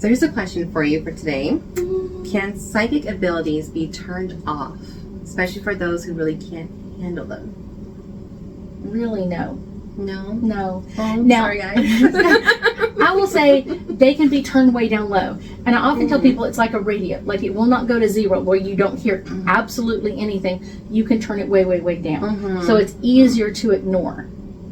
So here's a question for you for today. Can psychic abilities be turned off, especially for those who really can't handle them? Really, no. No? Oh, Now, sorry, guys. I will say they can be turned way down low. And I often tell people it's like a radio. Like, it will not go to zero where you don't hear absolutely anything. You can turn it way, way, way down. So it's easier to ignore.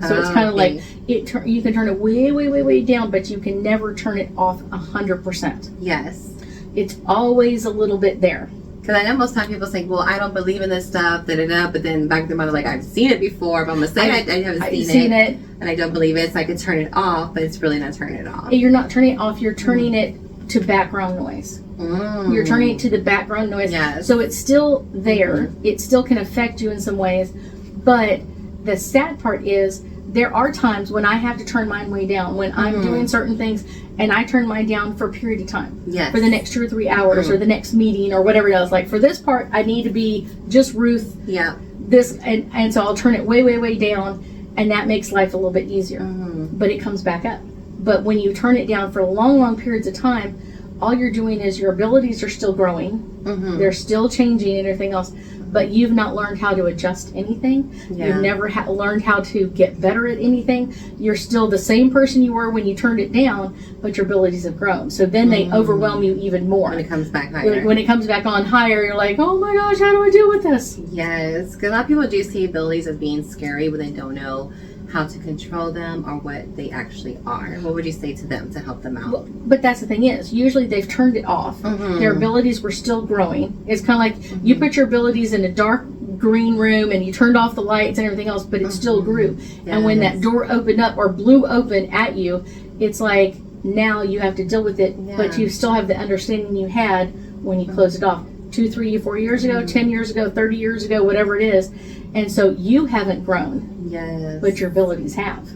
So it's kind of like, you can turn it way, way, way, way down, but you can never turn it off 100%. Yes. It's always a little bit there. Because I know most times people say, well, I don't believe in this stuff, da-da-da, but then back in their mind, like, I've seen it before, but I'm going to say I haven't seen it, and I don't believe it, so I could turn it off, but it's really not turning it off. You're not turning it off, you're turning it to background noise. You're turning it to the background noise. Yes. So it's still there. It still can affect you in some ways. But the sad part is, there are times when I have to turn mine way down, when I'm doing certain things, and I turn mine down for a period of time. Yes. For the next 2 or 3 hours, or the next meeting, or whatever it is. Like, for this part, I need to be just Ruth. Yeah. This, and so I'll turn it way, way, way down, and that makes life a little bit easier. But it comes back up. But when you turn it down for long, long periods of time, all you're doing is your abilities are still growing. They're still changing and everything else. But you've not learned how to adjust anything. Yeah. You've never learned how to get better at anything. You're still the same person you were when you turned it down, but your abilities have grown. So then they overwhelm you even more. When it comes back higher. When it comes back on higher, you're like, oh my gosh, how do I deal with this? Yes, because a lot of people do see abilities as being scary when they don't know how to control them or what they actually are. What would you say to them to help them out? Well, but that's the thing is, usually they've turned it off. Their abilities were still growing. It's kind of like you put your abilities in a dark green room and you turned off the lights and everything else, but it still grew. Yes. And when that door opened up or blew open at you, it's like now you have to deal with it, but you still have the understanding you had when you closed it off 2, 3, 4 years ago, 10 years ago, 30 years ago, whatever it is. And so you haven't grown. Yes. But your abilities have.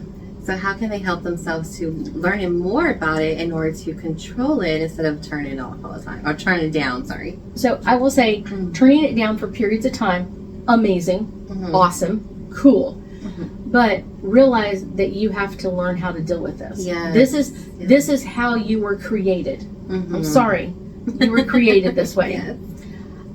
So how can they help themselves to learning more about it in order to control it instead of turning it off all the time? Or turn it down, sorry. So I will say, turning it down for periods of time, amazing, awesome, cool. But realize that you have to learn how to deal with this. Yes. This is how you were created. I'm sorry. You were created this way. Yes.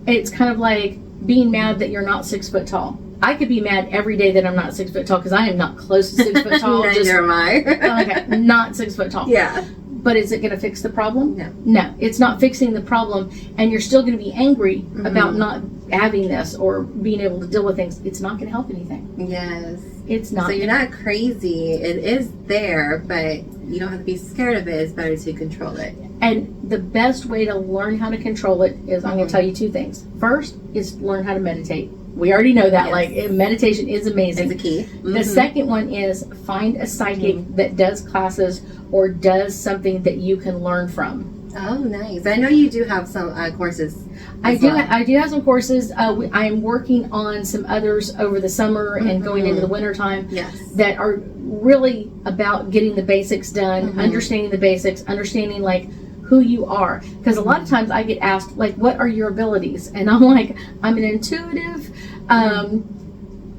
It's kind of like being mad that you're not 6 foot tall. I could be mad every day that I'm not 6 foot tall because I am not close to 6 foot tall. Neither am I. Okay, not 6 foot tall. Yeah. But is it going to fix the problem? No. No, it's not fixing the problem, and you're still going to be angry about not having this or being able to deal with things. It's not going to help anything. Yes. It's not. So you're not crazy. It is there, but you don't have to be scared of it. It's better to control it. And the best way to learn how to control it is, I'm going to tell you 2 things. First is learn how to meditate. We already know that. Yes. Like, meditation is amazing. It's a key. The second one is find a psychic that does classes or does something that you can learn from. Oh, nice. I know you do have some courses. I do have some courses. I am working on some others over the summer and going into the winter time. Yes. That are really about getting the basics done, understanding the basics, understanding like who you are. Because a lot of times I get asked, like, what are your abilities? And I'm like, I'm an intuitive,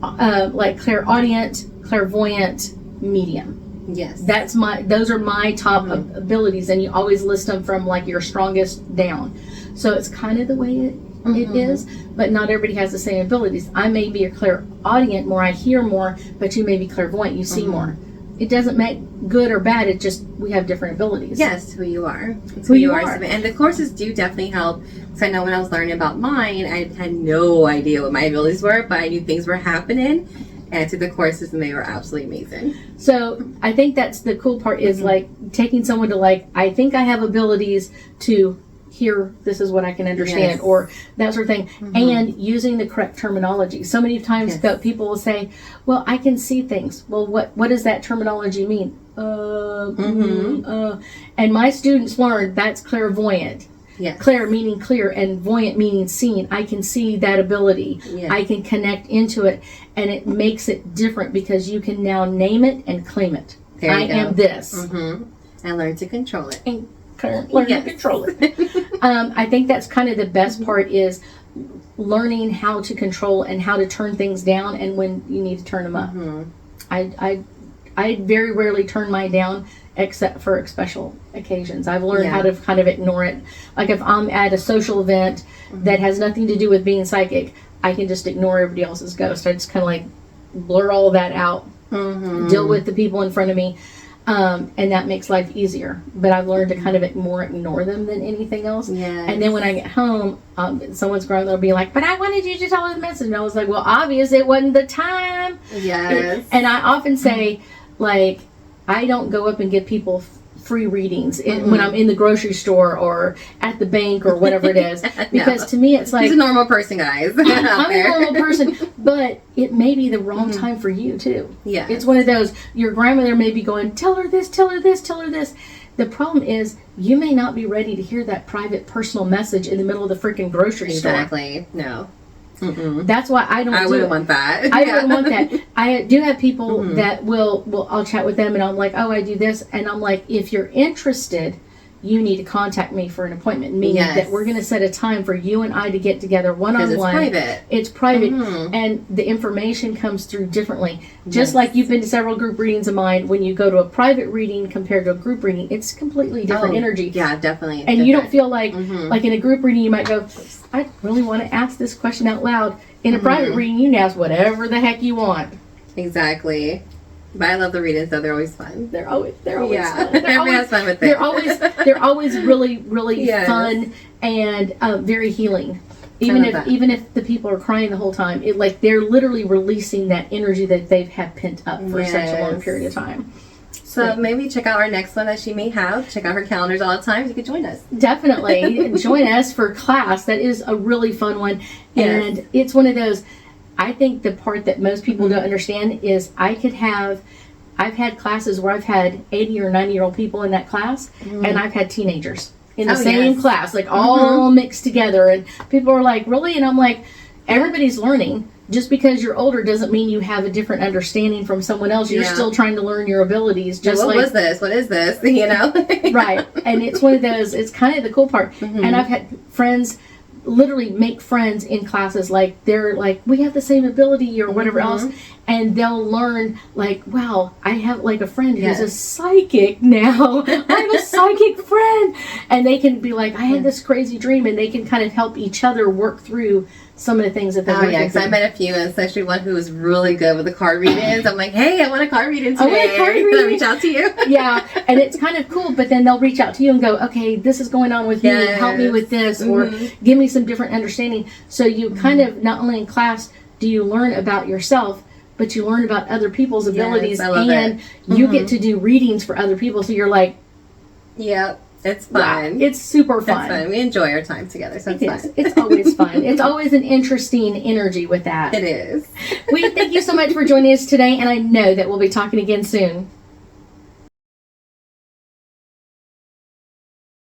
like clairaudient, clairvoyant, medium. Yes. Those are my top abilities, and you always list them from like your strongest down. So it's kind of the way it is, but not everybody has the same abilities. I may be a clairaudient more, I hear more, but you may be clairvoyant, you see more. It doesn't make good or bad, it just, we have different abilities. Yes, who you are. It's who you are. And the courses do definitely help. Because I know when I was learning about mine, I had no idea what my abilities were, but I knew things were happening. And I took the courses and they were absolutely amazing. So I think that's the cool part is like taking someone to like, I think I have abilities to hear, this is what I can understand, or that sort of thing, and using the correct terminology. So many times people will say, well, I can see things. Well, what does that terminology mean? And my students learn that's clairvoyant. Yes. Clair meaning clear and voyant meaning seen. I can see that ability. Yes. I can connect into it, and it makes it different because you can now name it and claim it. I am this. And learn to control it. And learn to control it. I think that's kind of the best part is learning how to control and how to turn things down and when you need to turn them up. I very rarely turn mine down except for special occasions. I've learned how to kind of ignore it. Like if I'm at a social event that has nothing to do with being psychic, I can just ignore everybody else's ghost. I just kind of like blur all that out, deal with the people in front of me. And that makes life easier. But I've learned to kind of more ignore them than anything else. Yes. And then when I get home, someone's going to be like, but I wanted you to tell us the message. And I was like, well, obvious it wasn't the time. Yes. And I often say, like, I don't go up and give people free readings when I'm in the grocery store or at the bank or whatever it is. Because to me, it's like... He's a normal person, guys. I'm a normal person, but it may be the wrong time for you, too. Yeah. It's one of those, your grandmother may be going, tell her this, tell her this, tell her this. The problem is, you may not be ready to hear that private, personal message in the middle of the freaking grocery store. Exactly. No. That's why I don't. I wouldn't want that. I wouldn't want that. I do have people that will. I'll chat with them, and I'm like, oh, I do this, and I'm like, if you're interested, you need to contact me for an appointment. Meaning that we're going to set a time for you and I to get together one-on-one. It's private. It's private, and the information comes through differently. Just like you've been to several group readings of mine, when you go to a private reading compared to a group reading, it's completely different energy. Yeah, definitely. And you don't feel like in a group reading, you might go, I really want to ask this question out loud. In a private reading, you can ask whatever the heck you want. Exactly. But I love the readings, though. They're always fun. They're always fun. Everybody has fun with it. They're always really, really fun and very healing. Even if the people are crying the whole time, they're literally releasing that energy that they've had pent up for such a long period of time. So maybe check out our next one that she may have. Check out her calendars all the time. You could join us. Definitely. Join us for class. That is a really fun one. Yes. And it's one of those, I think the part that most people don't understand is I've had classes where I've had 80 or 90-year-old people in that class, and I've had teenagers in the same class, like all mixed together. And people are like, really? And I'm like, everybody's learning. Just because you're older doesn't mean you have a different understanding from someone else. You're still trying to learn your abilities. Just what was this? What is this? You know? Right. And it's one of those, it's kind of the cool part. And I've had friends literally make friends in classes, like they're like, we have the same ability or whatever else, and they'll learn like, wow, I have like a friend who's a psychic now. I have a psychic friend, and they can be like, I had this crazy dream, and they can kind of help each other work through some of the things that they're working because I met a few, and especially one who was really good with the card readings. I'm like, hey, I want a card reading today. Can I reach out to you? Yeah, and it's kind of cool, but then they'll reach out to you and go, okay, this is going on with me, help me with this, or give me some different understanding. So you kind of, not only in class do you learn about yourself, but you learn about other people's abilities, and you get to do readings for other people. So you're like, it's fun. Yeah, it's super fun. It's fun. We enjoy our time together, so it's fun. It's always fun. It's always an interesting energy with that. It is. We thank you so much for joining us today, and I know that we'll be talking again soon.